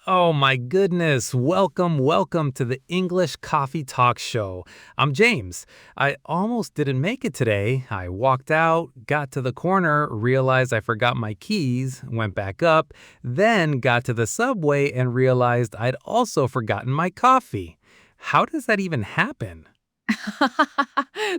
Oh my goodness. Welcome to the English Coffee Talk Show. I'm James. I almost didn't make it today. I walked out, got to the corner, realized I forgot my keys, went back up, then got to the subway and realized I'd also forgotten my coffee. How does that even happen?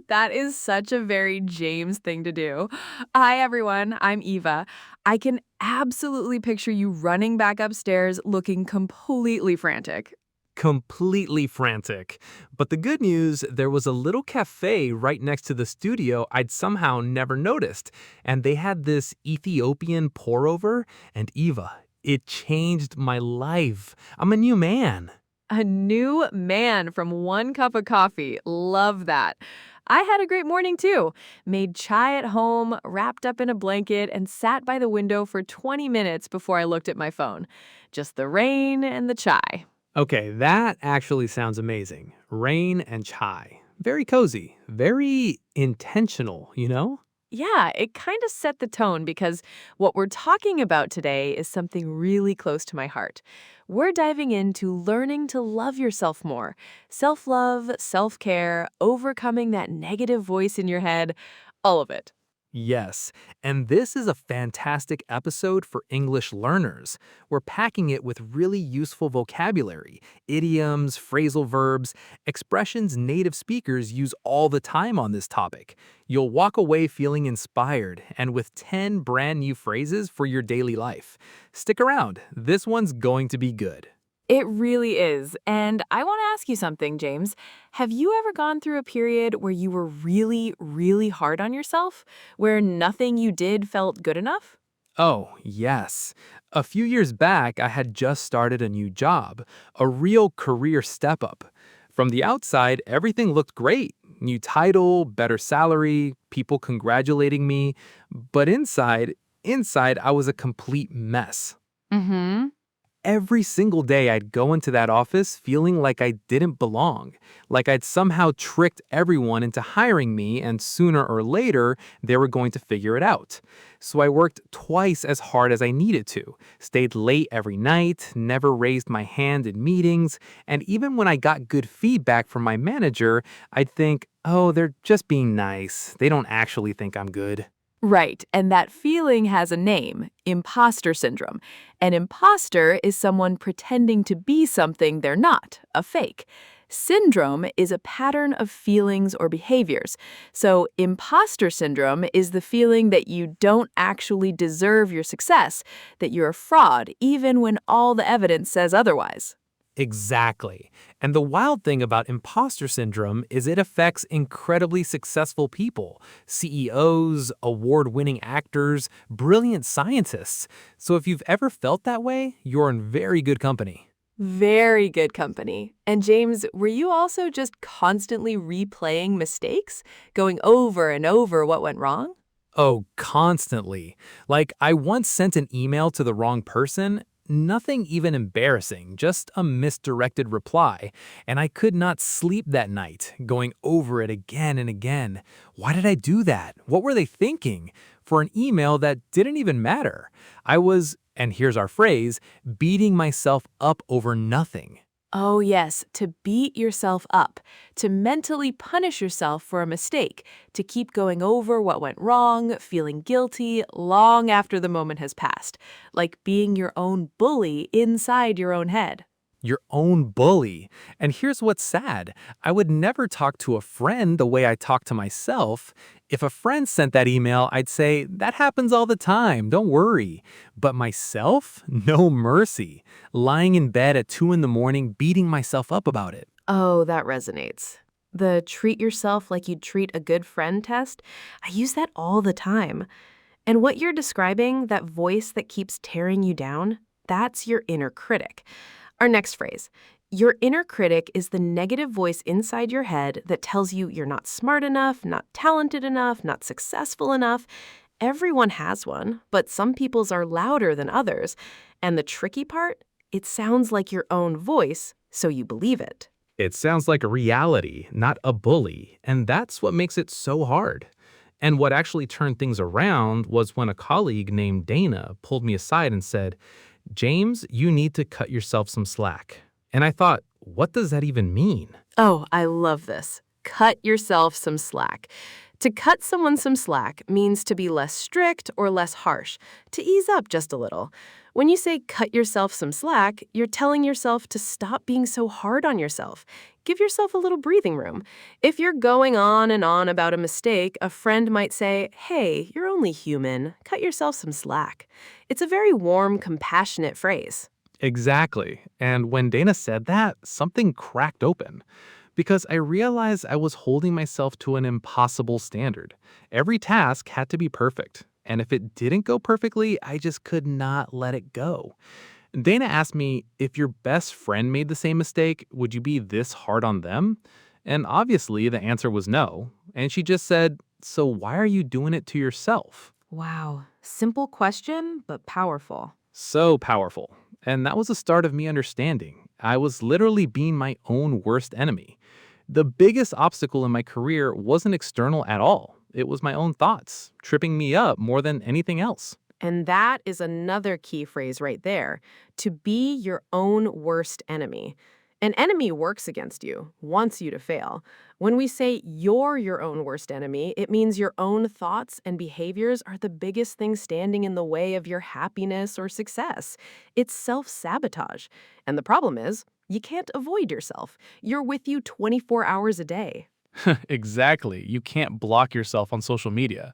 That is such a very James thing to do. Hi, everyone. I'm Eva. I can absolutely picture you running back upstairs looking completely frantic. Completely frantic. But the good news, there was a little cafe right next to the studio I'd somehow never noticed. And they had this Ethiopian pour over, and Eva, it changed my life. I'm a new man. A new man from one cup of coffee. Love that. I had a great morning too. Made chai at home, wrapped up in a blanket, and sat by the window for 20 minutes before I looked at my phone. Just the rain and the chai. Okay, that actually sounds amazing. Rain and chai. Very cozy, very intentional, you know? Yeah, it kind of set the tone because what we're talking about today is something really close to my heart. We're diving into learning to love yourself more. Self-love, self-care, overcoming that negative voice in your head, all of it. Yes, and this is a fantastic episode for English learners. We're packing it with really useful vocabulary, idioms, phrasal verbs, expressions native speakers use all the time on this topic. You'll walk away feeling inspired and with 10 brand new phrases for your daily life. Stick around, this one's going to be good. It really is. And I want to ask you something, James. Have you ever gone through a period where you were really, really hard on yourself? Where nothing you did felt good enough? Oh, yes. A few years back, I had just started a new job, a real career step up. From the outside, everything looked great. New title, better salary, people congratulating me. But inside, I was a complete mess. Mm-hmm. Every single day, I'd go into that office feeling like I didn't belong, like I'd somehow tricked everyone into hiring me, and sooner or later, they were going to figure it out. So I worked twice as hard as I needed to, stayed late every night, never raised my hand in meetings, and even when I got good feedback from my manager, I'd think, oh, they're just being nice. They don't actually think I'm good. Right, and that feeling has a name, imposter syndrome. An imposter is someone pretending to be something they're not, a fake. Syndrome is a pattern of feelings or behaviors. So, imposter syndrome is the feeling that you don't actually deserve your success, that you're a fraud, even when all the evidence says otherwise. Exactly. And the wild thing about imposter syndrome is it affects incredibly successful people, CEOs, award winning actors, brilliant scientists. So if you've ever felt that way, you're in very good company. Very good company. And James, were you also just constantly replaying mistakes, going over and over what went wrong? Oh, constantly. Like, I once sent an email to the wrong person. Nothing even embarrassing, just a misdirected reply, and I could not sleep that night, going over it again and again. Why did I do that? What were they thinking? For an email that didn't even matter. I was, and here's our phrase, beating myself up over nothing. Oh, yes, to beat yourself up, to mentally punish yourself for a mistake, to keep going over what went wrong, feeling guilty long after the moment has passed, like being your own bully inside your own head. Your own bully. And here's what's sad. I would never talk to a friend the way I talk to myself. If a friend sent that email, I'd say, that happens all the time, don't worry. But myself? No mercy. Lying in bed at 2 in the morning, beating myself up about it. Oh, that resonates. The treat yourself like you'd treat a good friend test, I use that all the time. And what you're describing, that voice that keeps tearing you down, that's your inner critic. Our next phrase. Your inner critic is the negative voice inside your head that tells you you're not smart enough, not talented enough, not successful enough. Everyone has one, but some people's are louder than others. And the tricky part? It sounds like your own voice, so you believe it. It sounds like a reality, not a bully, and that's what makes it so hard. And what actually turned things around was when a colleague named Dana pulled me aside and said, "James, you need to cut yourself some slack." And I thought, what does that even mean? Oh, I love this. Cut yourself some slack. To cut someone some slack means to be less strict or less harsh, to ease up just a little. When you say cut yourself some slack, you're telling yourself to stop being so hard on yourself. Give yourself a little breathing room. If you're going on and on about a mistake, a friend might say, "Hey, you're only human. Cut yourself some slack." It's a very warm, compassionate phrase. Exactly. And when Dana said that, something cracked open. Because I realized I was holding myself to an impossible standard. Every task had to be perfect. And if it didn't go perfectly, I just could not let it go. Dana asked me, if your best friend made the same mistake, would you be this hard on them? And obviously, the answer was no. And she just said, so why are you doing it to yourself? Wow. Simple question, but powerful. So powerful. And that was the start of me understanding. I was literally being my own worst enemy. The biggest obstacle in my career wasn't external at all. It was my own thoughts, tripping me up more than anything else. And that is another key phrase right there, to be your own worst enemy. An enemy works against you, wants you to fail. When we say you're your own worst enemy, it means your own thoughts and behaviors are the biggest thing standing in the way of your happiness or success. It's self-sabotage. And the problem is, you can't avoid yourself. You're with you 24 hours a day. Exactly. You can't block yourself on social media.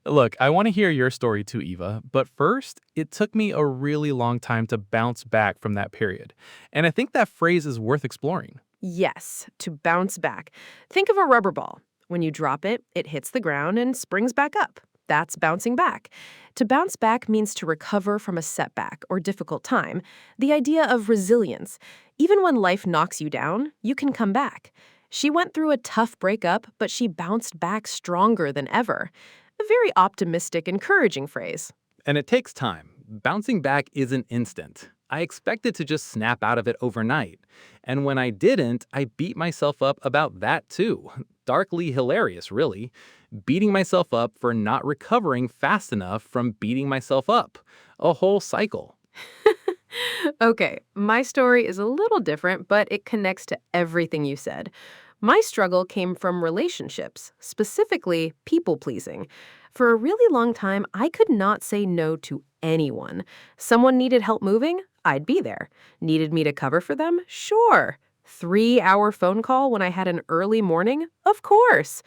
Look, I want to hear your story too, Eva, but first, it took me a really long time to bounce back from that period. And I think that phrase is worth exploring. Yes, to bounce back. Think of a rubber ball. When you drop it, it hits the ground and springs back up. That's bouncing back. To bounce back means to recover from a setback or difficult time. The idea of resilience. Even when life knocks you down, you can come back. She went through a tough breakup, but she bounced back stronger than ever. A very optimistic, encouraging phrase. And it takes time. Bouncing back isn't instant. I expected to just snap out of it overnight. And when I didn't, I beat myself up about that too. Darkly hilarious, really. Beating myself up for not recovering fast enough from beating myself up. A whole cycle. Okay, my story is a little different, but it connects to everything you said. My struggle came from relationships, specifically people-pleasing. For a really long time, I could not say no to anyone. Someone needed help moving? I'd be there. Needed me to cover for them? Sure. 3-hour phone call when I had an early morning? Of course.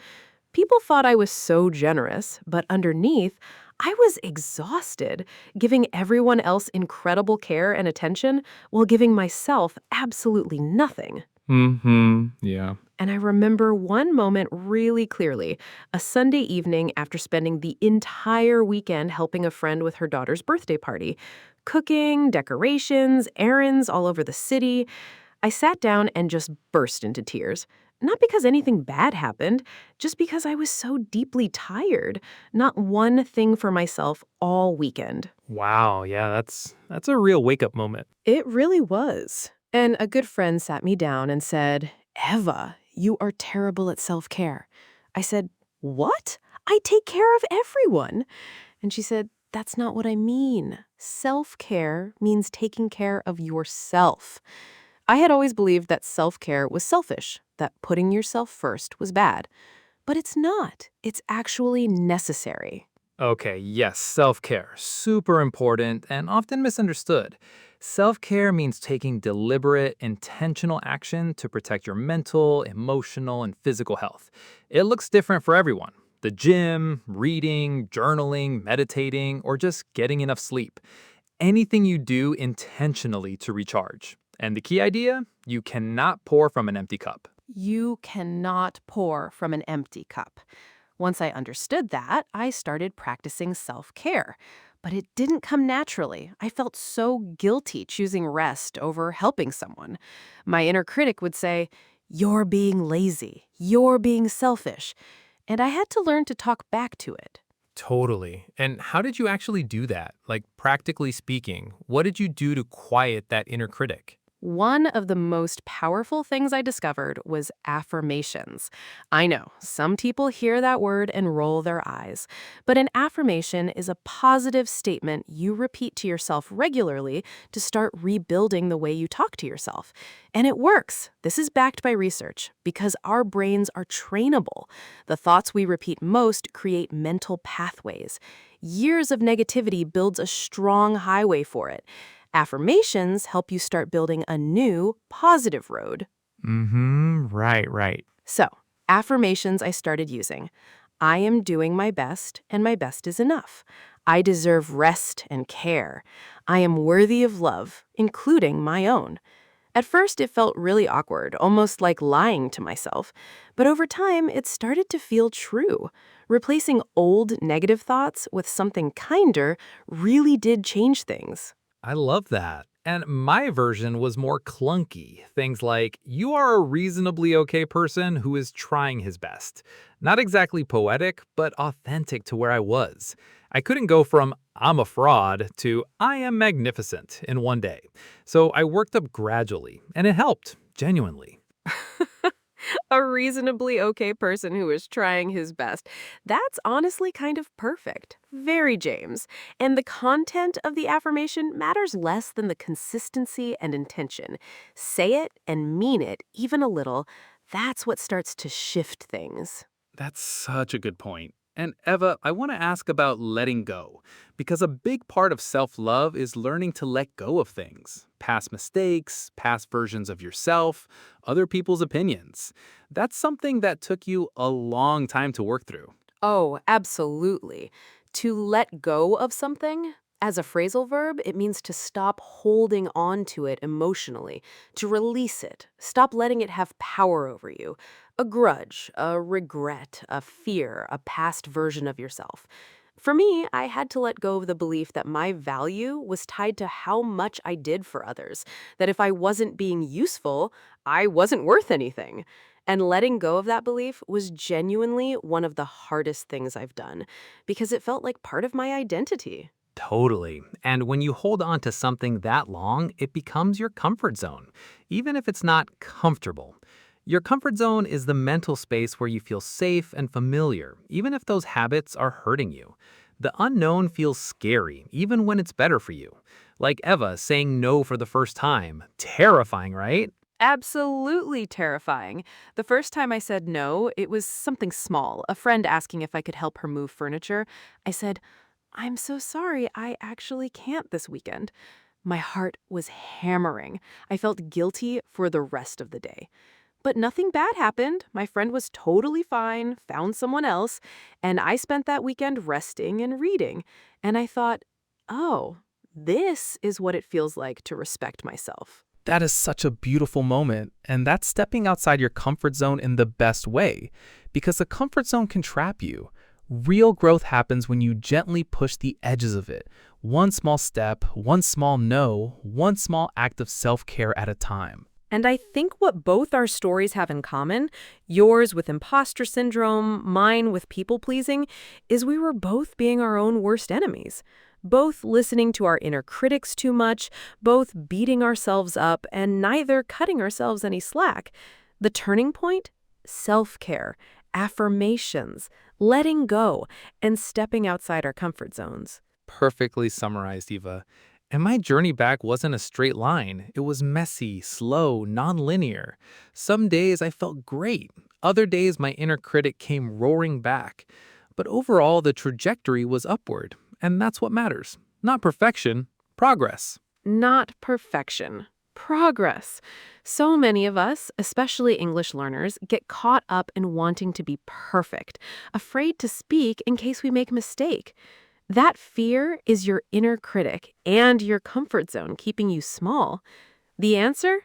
People thought I was so generous, but underneath, I was exhausted, giving everyone else incredible care and attention while giving myself absolutely nothing. Yeah. And I remember one moment really clearly, a Sunday evening after spending the entire weekend helping a friend with her daughter's birthday party. Cooking, decorations, errands all over the city. I sat down and just burst into tears. Not because anything bad happened, just because I was so deeply tired. Not one thing for myself all weekend. Wow, yeah, that's a real wake-up moment. It really was. And a good friend sat me down and said, "Eva, you are terrible at self-care." I said, "What? I take care of everyone." And she said, "That's not what I mean. Self-care means taking care of yourself." I had always believed that self-care was selfish, that putting yourself first was bad. But it's not. It's actually necessary. Okay, yes, self-care. Super important and often misunderstood. Self-care means taking deliberate, intentional action to protect your mental, emotional, and physical health. It looks different for everyone. The gym, reading, journaling, meditating, or just getting enough sleep. Anything you do intentionally to recharge. And the key idea? You cannot pour from an empty cup. You cannot pour from an empty cup. Once I understood that, I started practicing self-care. But it didn't come naturally. I felt so guilty choosing rest over helping someone. My inner critic would say, "You're being lazy. You're being selfish." And I had to learn to talk back to it. Totally. And how did you actually do that? Like, practically speaking, what did you do to quiet that inner critic? One of the most powerful things I discovered was affirmations. I know, some people hear that word and roll their eyes, but an affirmation is a positive statement you repeat to yourself regularly to start rebuilding the way you talk to yourself. And it works. This is backed by research because our brains are trainable. The thoughts we repeat most create mental pathways. Years of negativity builds a strong highway for it. Affirmations help you start building a new, positive road. Right. So, affirmations I started using. I am doing my best, and my best is enough. I deserve rest and care. I am worthy of love, including my own. At first, it felt really awkward, almost like lying to myself. But over time, it started to feel true. Replacing old negative thoughts with something kinder really did change things. I love that. And my version was more clunky. Things like, you are a reasonably okay person who is trying his best. Not exactly poetic, but authentic to where I was. I couldn't go from, I'm a fraud, to, I am magnificent in one day. So I worked up gradually, and it helped, genuinely. A reasonably okay person who is trying his best. That's honestly kind of perfect. Very James. And the content of the affirmation matters less than the consistency and intention. Say it and mean it, even a little. That's what starts to shift things. That's such a good point. And Eva, I want to ask about letting go, because a big part of self love is learning to let go of things past mistakes, past versions of yourself, other people's opinions. That's something that took you a long time to work through. Oh, absolutely. To let go of something, as a phrasal verb, it means to stop holding on to it emotionally, to release it, stop letting it have power over you. A grudge, a regret, a fear, a past version of yourself. For me, I had to let go of the belief that my value was tied to how much I did for others, that if I wasn't being useful, I wasn't worth anything. And letting go of that belief was genuinely one of the hardest things I've done because it felt like part of my identity. Totally. And when you hold on to something that long, it becomes your comfort zone, even if it's not comfortable. Your comfort zone is the mental space where you feel safe and familiar, even if those habits are hurting you. The unknown feels scary, even when it's better for you. Like Eva saying no for the first time. Terrifying, right? Absolutely terrifying. The first time I said no, it was something small, a friend asking if I could help her move furniture. I said, I'm so sorry, I actually can't this weekend. My heart was hammering. I felt guilty for the rest of the day. But nothing bad happened. My friend was totally fine, found someone else, and I spent that weekend resting and reading. And I thought, oh, this is what it feels like to respect myself. That is such a beautiful moment, and that's stepping outside your comfort zone in the best way, because the comfort zone can trap you. Real growth happens when you gently push the edges of it. One small step, one small no, one small act of self-care at a time. And I think what both our stories have in common, yours with imposter syndrome, mine with people-pleasing, is we were both being our own worst enemies. Both listening to our inner critics too much, both beating ourselves up, and neither cutting ourselves any slack. The turning point? Self-care, affirmations, letting go, and stepping outside our comfort zones. Perfectly summarized, Eva. And my journey back wasn't a straight line. It was messy, slow, non-linear. Some days I felt great. Other days my inner critic came roaring back. But overall, the trajectory was upward. And that's what matters. Not perfection, progress. Not perfection. Progress. So many of us, especially English learners, get caught up in wanting to be perfect, afraid to speak in case we make a mistake. That fear is your inner critic and your comfort zone keeping you small. The answer?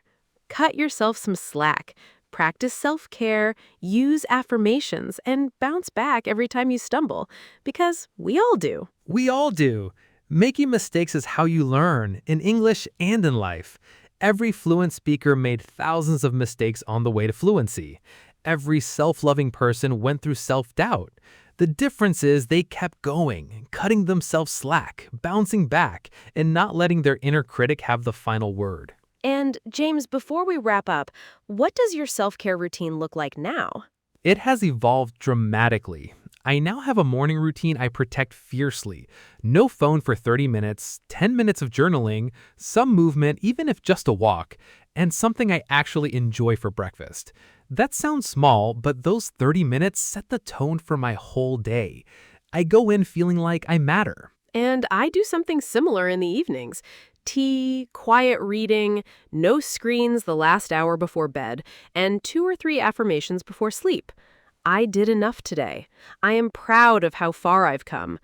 Cut yourself some slack. Practice self-care, use affirmations, and bounce back every time you stumble, because we all do. We all do. Making mistakes is how you learn, in English and in life. Every fluent speaker made thousands of mistakes on the way to fluency. Every self-loving person went through self-doubt. The difference is they kept going, cutting themselves slack, bouncing back, and not letting their inner critic have the final word. And James, before we wrap up, what does your self-care routine look like now? It has evolved dramatically. I now have a morning routine I protect fiercely. No phone for 30 minutes, 10 minutes of journaling, some movement, even if just a walk, and something I actually enjoy for breakfast. That sounds small, but those 30 minutes set the tone for my whole day. I go in feeling like I matter. And I do something similar in the evenings. Tea, quiet reading, no screens the last hour before bed, and 2 or 3 affirmations before sleep. I did enough today. I am proud of how far I've come.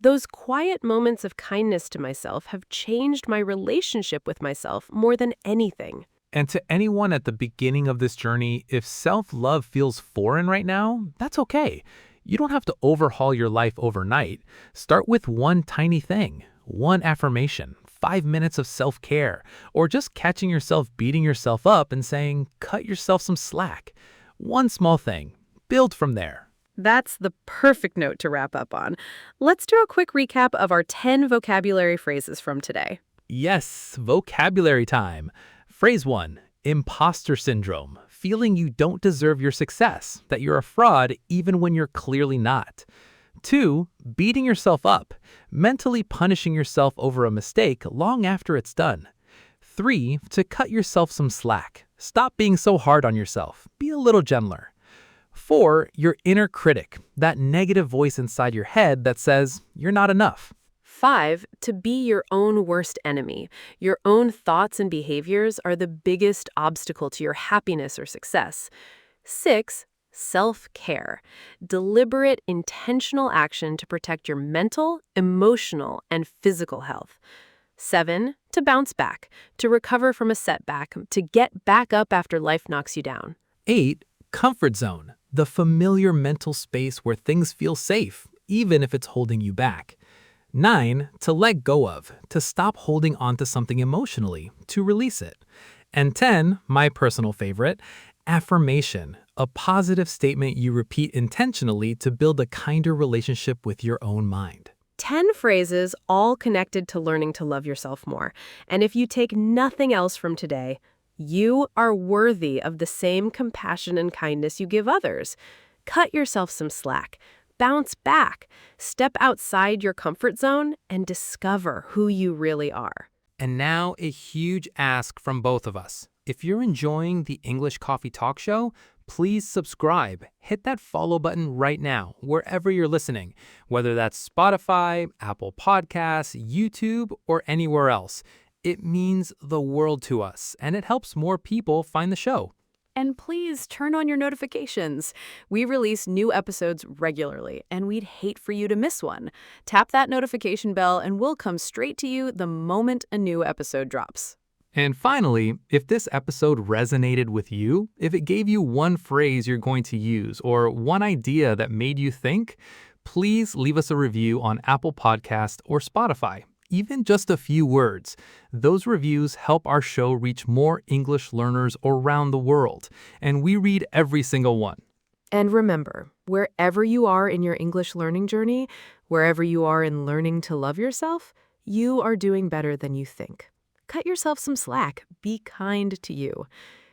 Those quiet moments of kindness to myself have changed my relationship with myself more than anything. And to anyone at the beginning of this journey, if self-love feels foreign right now, that's okay. You don't have to overhaul your life overnight. Start with one tiny thing, one affirmation, 5 minutes of self-care, or just catching yourself beating yourself up and saying, cut yourself some slack. One small thing. Build from there. That's the perfect note to wrap up on. Let's do a quick recap of our 10 vocabulary phrases from today. Yes, vocabulary time. Phrase 1, imposter syndrome, feeling you don't deserve your success, that you're a fraud even when you're clearly not. 2, beating yourself up, mentally punishing yourself over a mistake long after it's done. 3, to cut yourself some slack. Stop being so hard on yourself. Be a little gentler. 4, your inner critic, that negative voice inside your head that says you're not enough. 5, to be your own worst enemy. Your own thoughts and behaviors are the biggest obstacle to your happiness or success. 6, self-care. Deliberate, intentional action to protect your mental, emotional, and physical health. 7, to bounce back, to recover from a setback, to get back up after life knocks you down. 8, comfort zone, the familiar mental space where things feel safe, even if it's holding you back. 9, to let go of, to stop holding on to something emotionally, to release it. And 10, my personal favorite, affirmation, a positive statement you repeat intentionally to build a kinder relationship with your own mind. 10 phrases all connected to learning to love yourself more. And if you take nothing else from today, you are worthy of the same compassion and kindness you give others. Cut yourself some slack. Bounce back. Step outside your comfort zone and discover who you really are. And now a huge ask from both of us. If you're enjoying the English Coffee Talk Show, please subscribe. Hit that follow button right now, wherever you're listening, whether that's Spotify, Apple Podcasts, YouTube, or anywhere else. It means the world to us, and it helps more people find the show. And please turn on your notifications. We release new episodes regularly, and we'd hate for you to miss one. Tap that notification bell, and we'll come straight to you the moment a new episode drops. And finally, if this episode resonated with you, if it gave you one phrase you're going to use or one idea that made you think, please leave us a review on Apple Podcast or Spotify. Even just a few words. Those reviews help our show reach more English learners around the world, and we read every single one. And remember, wherever you are in your English learning journey, wherever you are in learning to love yourself, you are doing better than you think. Cut yourself some slack. Be kind to you.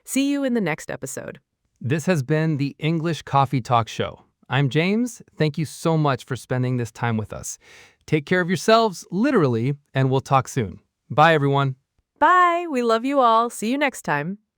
See you in the next episode. This has been the English Coffee Talk Show. I'm James. Thank you so much for spending this time with us. Take care of yourselves, literally, and we'll talk soon. Bye, everyone. Bye. We love you all. See you next time.